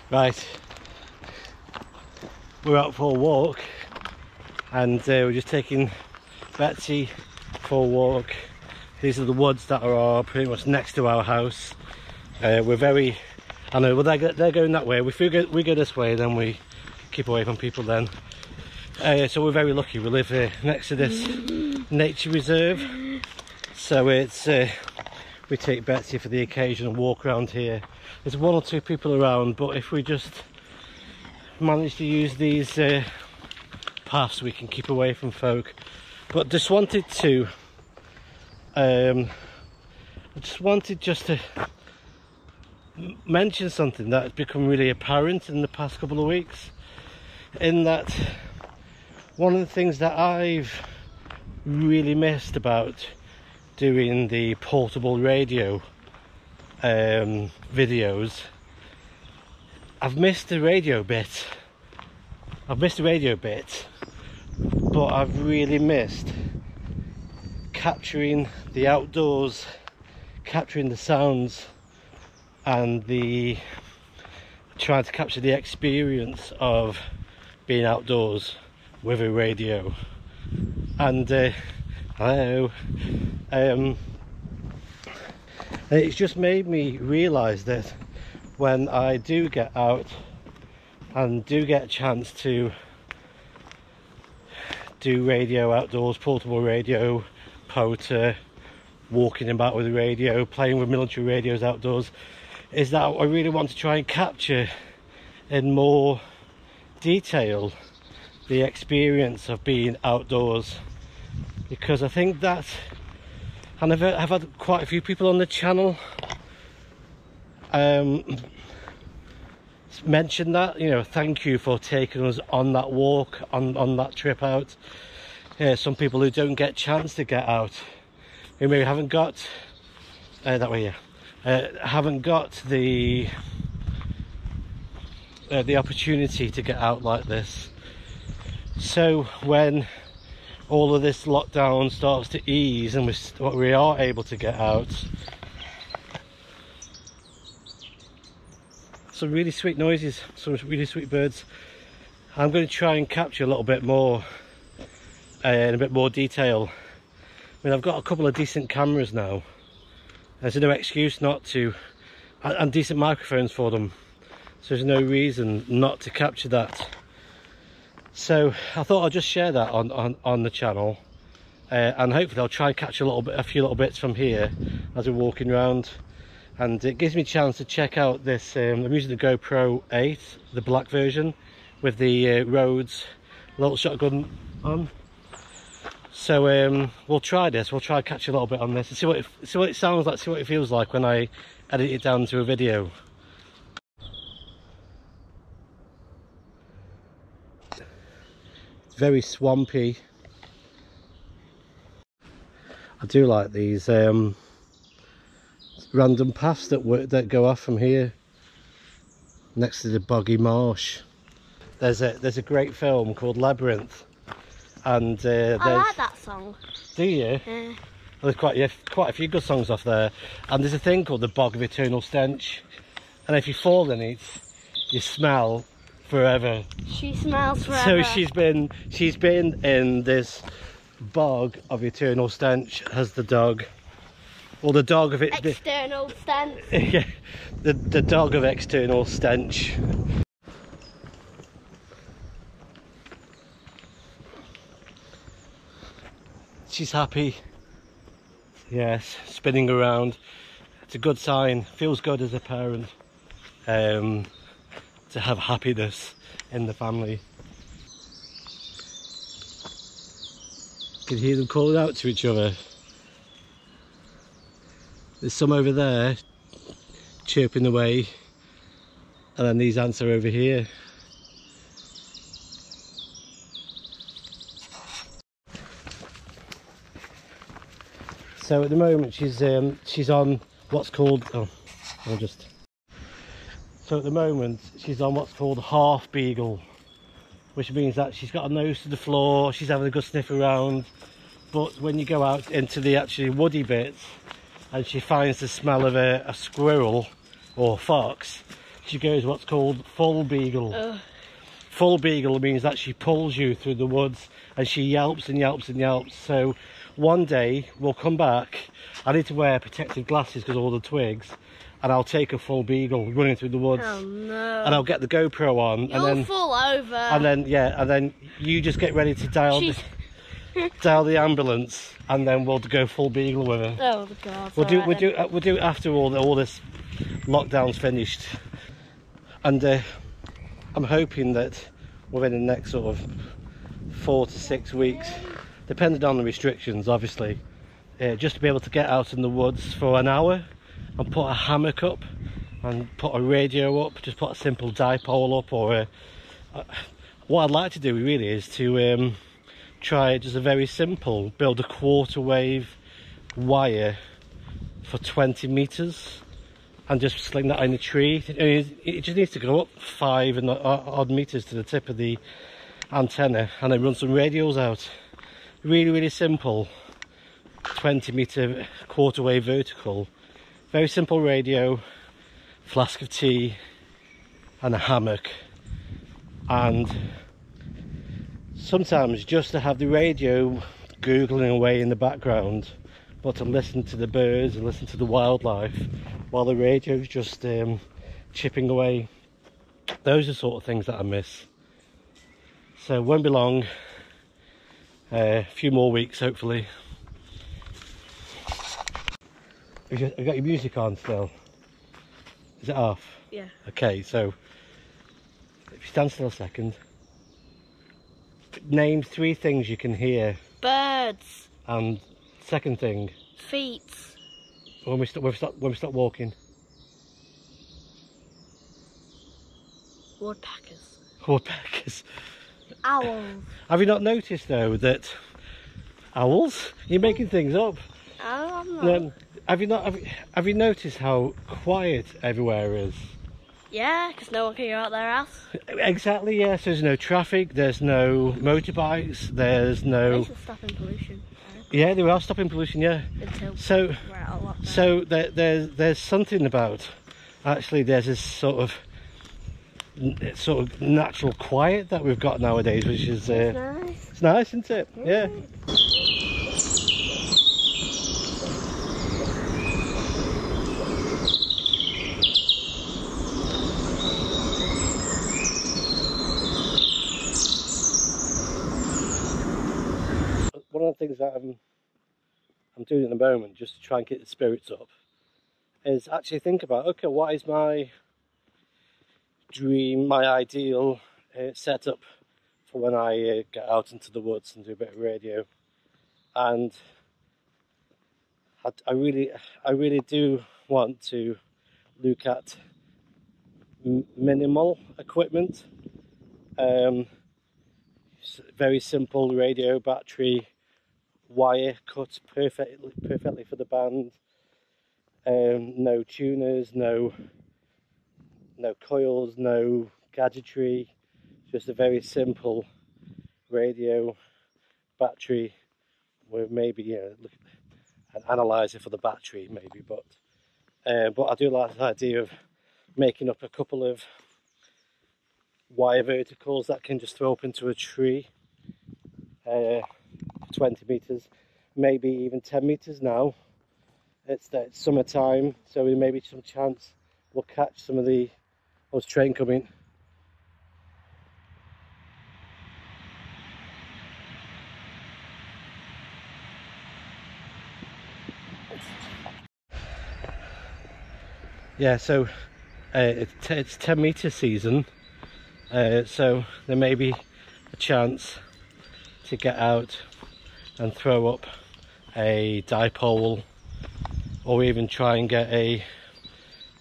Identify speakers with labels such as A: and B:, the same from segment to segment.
A: Right, we're out for a walk, and we're just taking Betsy for a walk. These are the woods that are pretty much next to our house. We're very, I know, well they're going that way. If we go this way, then we keep away from people then. So we're very lucky. We live next to this nature reserve, so it's we take Betsy for the occasional walk around here. There's one or two people around, but if we just manage to use these paths, we can keep away from folk. But just wanted to I just wanted to mention something that's become really apparent in the past couple of weeks, in that one of the things that I've really missed about doing the portable radio videos, I've missed the radio bit. But I've really missed capturing the outdoors, capturing the sounds, and trying to capture the experience of being outdoors with a radio. And hello, it's just made me realise that when I do get out and do get a chance to do radio outdoors, portable radio, poter, walking about with a radio, playing with military radios outdoors, is that I really want to try and capture in more detail the experience of being outdoors, because I think that, and I've had quite a few people on the channel mention that, you know, thank you for taking us on that walk, on that trip out. Some people who don't get a chance to get out, who maybe haven't got that way, haven't got the opportunity to get out like this. So when all of this lockdown starts to ease and we are able to get out, some really sweet noises, some really sweet birds, I'm going to try and capture a little bit more in a bit more detail. I mean, I've got a couple of decent cameras now, there's no excuse not to, and decent microphones for them, so there's no reason not to capture that. So I thought I'd just share that on the channel, and hopefully I'll try and catch a few little bits from here as we're walking around, and it gives me a chance to check out this. I'm using the GoPro 8, the black version, with the Rhodes little shotgun on. So we'll try this. We'll try and catch a little bit on this and see what it sounds like, see what it feels like when I edit it down to a video. Very swampy. I do like these random paths that go off from here next to the boggy marsh. There's a great film called Labyrinth, and I
B: like that song.
A: Do you?
B: Yeah.
A: Well, there's quite a few good songs off there, and there's a thing called the Bog of Eternal Stench, and if you fall in it, you smell forever.
B: She smells forever.
A: So she's been in this bog of eternal stench as the dog, or the dog of
B: external stench.
A: Yeah, the dog of external stench. She's happy. Yes, spinning around. It's a good sign. Feels good as a parent to have happiness in the family. You can hear them calling out to each other. There's some over there chirping away, and then these ants are over here. So at the moment she's on what's called, so at the moment she's on what's called half beagle, which means that she's got her nose to the floor, she's having a good sniff around, but when you go out into the actually woody bits and she finds the smell of a squirrel or fox, she goes what's called full beagle.
B: Ugh.
A: Full beagle means that she pulls you through the woods and she yelps and yelps and yelps. So one day we'll come back. I need to wear protective glasses because of all the twigs, and I'll take a full beagle running through the woods.
B: Oh no.
A: And I'll get the GoPro on.
B: You'll
A: and then
B: fall over.
A: And then you just get ready to dial the ambulance, and then we'll go full beagle with her.
B: Oh god.
A: We'll do it after all this lockdown's finished. And I'm hoping that within the next sort of 4 to 6 weeks, depending on the restrictions obviously, just to be able to get out in the woods for an hour and put a hammock up and put a radio up, just put a simple dipole up, or what I'd like to do really is to try just a very simple, build a quarter wave wire for 20 meters and just sling that in a tree. It just needs to go up 5 and odd meters to the tip of the antenna, and then run some radios out. Really simple 20 meter quarter wave vertical, very simple radio, flask of tea and a hammock, and sometimes just to have the radio googling away in the background, but to listen to the birds and listen to the wildlife while the radio's just chipping away. Those are sort of things that I miss. So won't be long, a few more weeks hopefully. Have you got your music on still? Is it off?
B: Yeah.
A: Okay, so if you stand still a second, name 3 things you can hear.
B: Birds.
A: And second thing,
B: Feet.
A: when we stop walking.
B: Woodpeckers.
A: Woodpeckers.
B: Owls.
A: Have you not noticed though that owls? You're making things up.
B: Oh, I'm not.
A: Have you noticed how quiet everywhere is?
B: Yeah, because no one can go out their house.
A: Exactly, yes. There's no traffic, there's no motorbikes, there's no...
B: They should stop in pollution.
A: Yeah, they are stopping pollution, yeah.
B: Until
A: So,
B: we're out of lockdown.
A: so there's something about, actually there's this sort of natural quiet that we've got nowadays, which is...
B: Nice.
A: It's nice, isn't it? Yeah. One of the things that I'm doing at the moment, just to try and get the spirits up, is actually think about, okay, what is my dream, my ideal setup for when I get out into the woods and do a bit of radio. And I really do want to look at minimal equipment, very simple radio, battery, wire cut perfectly for the band, no tuners, no coils, no gadgetry, just a very simple radio, battery with maybe an analyzer for the battery maybe, but I do like the idea of making up a couple of wire verticals that can just throw up into a tree, 20 meters, maybe even 10 meters now. It's summertime, so there may be some chance we'll catch some of those train coming. Yeah, so it's 10 meter season, so there may be a chance to get out and throw up a dipole, or even try and get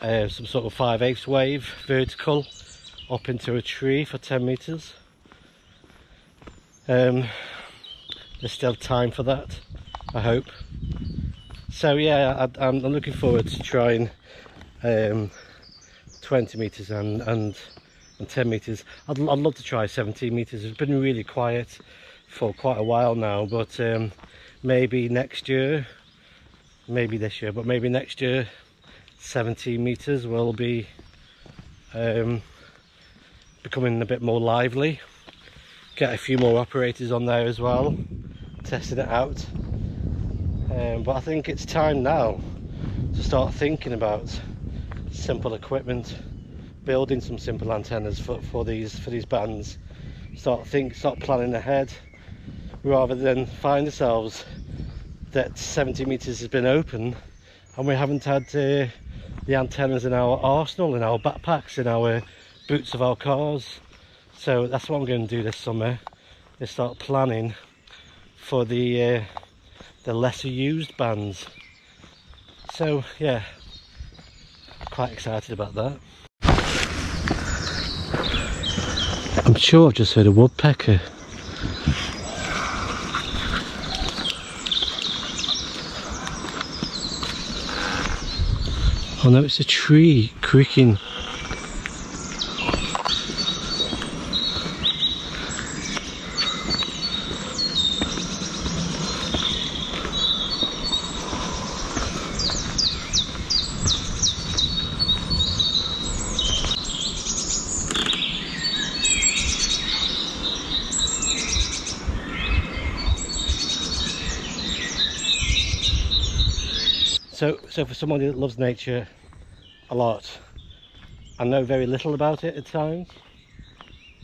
A: some sort of 5/8 wave vertical up into a tree for 10 meters. There's still time for that, I hope. So yeah, I'm looking forward to trying 20 meters and 10 meters. I'd love to try 17 meters. It's been really quiet for quite a while now, but maybe next year, maybe this year, but maybe next year 17 meters will be becoming a bit more lively. Get a few more operators on there as well, testing it out. But I think it's time now to start thinking about simple equipment, building some simple antennas for these bands. Start planning ahead, rather than find ourselves that 70 meters has been open and we haven't had the antennas in our arsenal, in our backpacks, in our boots of our cars. So that's what I'm going to do this summer, is start planning for the lesser used bands. So yeah, quite excited about that. I'm sure I've just heard a woodpecker. Oh no, it's a tree creaking. So for somebody that loves nature a lot, I know very little about it at times,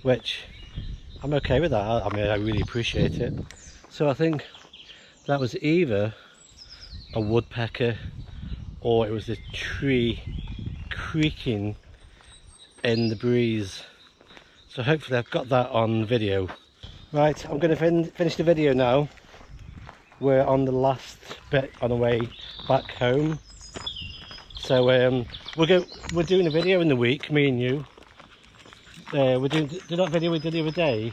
A: which I'm okay with that. I mean, I really appreciate it. So I think that was either a woodpecker or it was a tree creaking in the breeze. So hopefully I've got that on video. Right, I'm going to finish the video now. We're on the last bit on the way back home. So we're doing a video in the week, me and you. We're doing that video we did the other day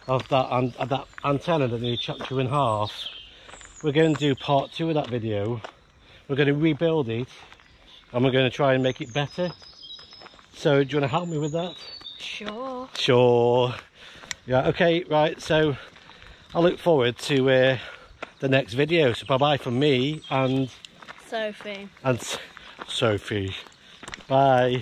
A: of that antenna that they chopped you in half. We're going to do part 2 of that video. We're going to rebuild it and we're going to try and make it better. So do you want to help me with that?
B: Sure.
A: Sure. Yeah, okay, right, so I look forward to the next video. So bye bye from me and
B: Sophie.
A: Sophie. Bye.